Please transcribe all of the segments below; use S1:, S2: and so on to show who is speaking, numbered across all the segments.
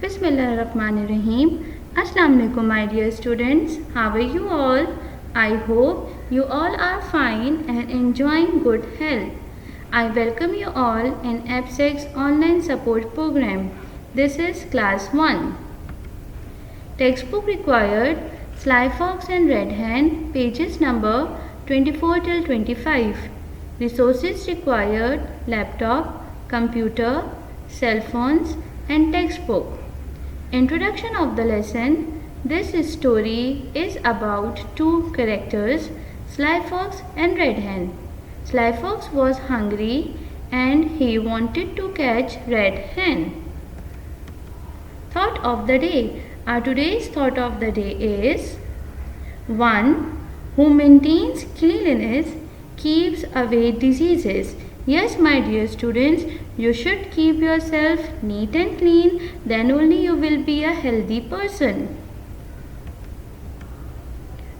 S1: Bismillahirrahmanirrahim. Assalamu alaikum my dear students. How are you all? I hope you all are fine and enjoying good health. I welcome you all in AppSec's online support program. This is class 1. Textbook required Sly Fox and Red Hen, pages number 24 till 25. Resources required laptop, computer, cell phones and textbook. Introduction of the lesson. This story is about two characters, Sly Fox and Red Hen. Sly Fox was hungry and he wanted to catch Red Hen. Thought of the day. Our today's thought of the day is 1. Who maintains cleanliness keeps away diseases. Yes, my dear students, you should keep yourself neat and clean, then only you will be a healthy person.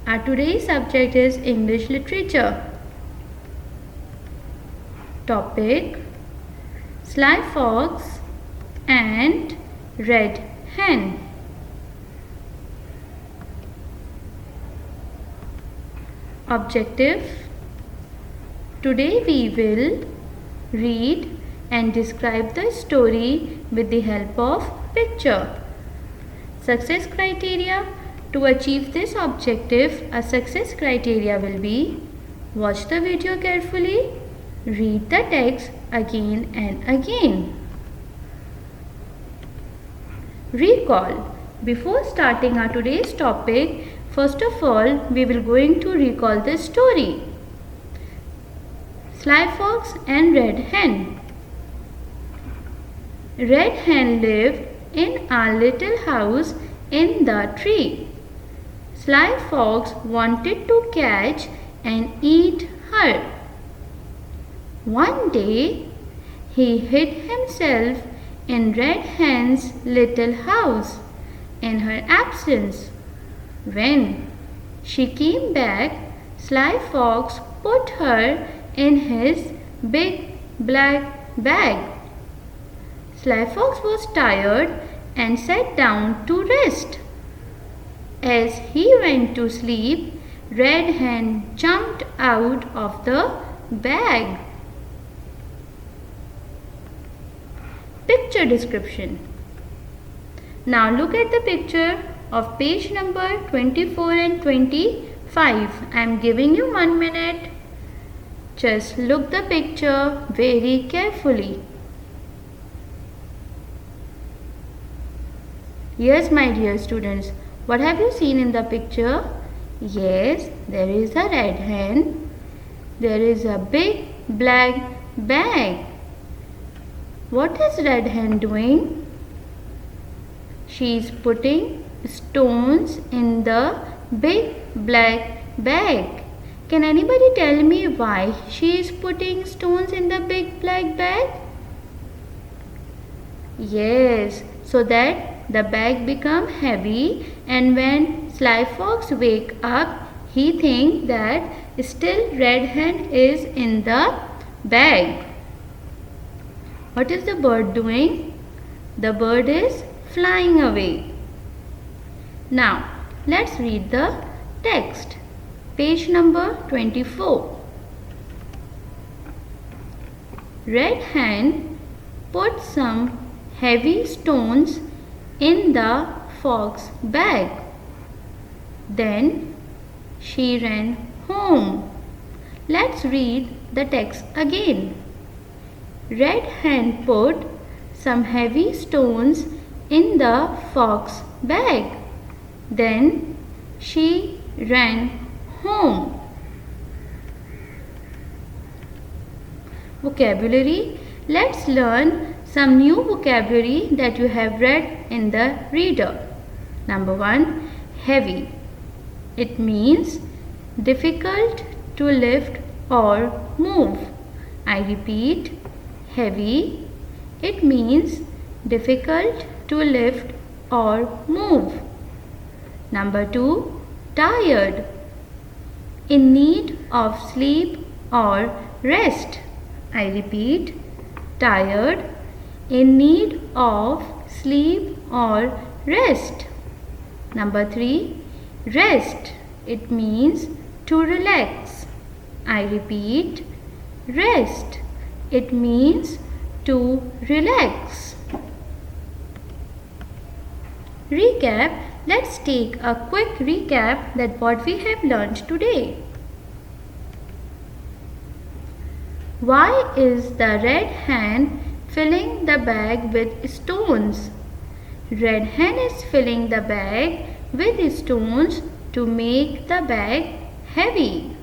S1: Our today's subject is English literature. Topic: Sly Fox and Red Hen. Objective: today we will read and describe the story with the help of picture. Success criteria: to achieve this objective, a success criteria will be: watch the video carefully, read the text again and again. Recall: before starting our today's topic, first of all we will going to recall the story. Sly Fox and Red Hen. Red Hen lived in a little house in the tree. Sly Fox wanted to catch and eat her. One day, he hid himself in Red Hen's little house in her absence. When she came back, Sly Fox put her in his big black bag. Sly Fox was tired and sat down to rest. As he went to sleep, Red Hen jumped out of the bag. Picture description. Now look at the picture of page number 24 and 25. I am giving you 1 minute. Just look the picture very carefully. Yes, my dear students, what have you seen in the picture? Yes, there is a red hen. There is a big black bag. What is Red Hen doing? She is putting stones in the big black bag. Can anybody tell me why she is putting stones in the big black bag? Yes, so that the bag become heavy, and when Sly Fox wake up, he think that still Red Hen is in the bag. What is the bird doing? The bird is flying away. Now, let's read the text. Page number 24. Red Hen put some heavy stones in the fox bag. Then she ran home. Let's read the text again. Red Hen put some heavy stones in the fox bag. Then she ran home. Vocabulary. Let's learn some new vocabulary that you have read in the reader. Number 1. Heavy. It means difficult to lift or move. I repeat, heavy. It means difficult to lift or move. Number 2. Tired. In need of sleep or rest. I repeat, tired, in need of sleep or rest. Number 3. Rest. It means to relax. I repeat, rest. It means to relax. Recap. Let's take a quick recap that what we have learned today. Why is the red hen filling the bag with stones? Red hen is filling the bag with stones to make the bag heavy.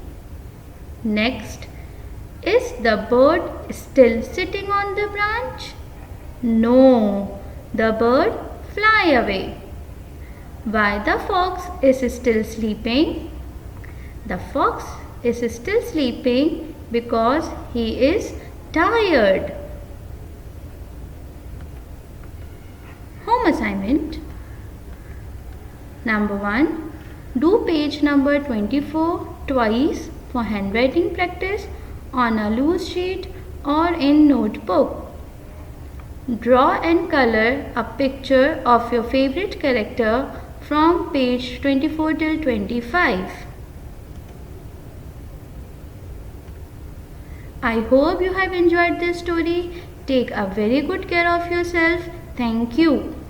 S1: Next, is the bird still sitting on the branch? No, the bird fly away. Why the fox is still sleeping? The fox is still sleeping because he is tired. Home assignment. Number 1. Do page number 24 twice for handwriting practice on a loose sheet or in notebook. Draw and color a picture of your favorite character from page 24 till 25. I hope you have enjoyed this story. Take a very good care of yourself. Thank you.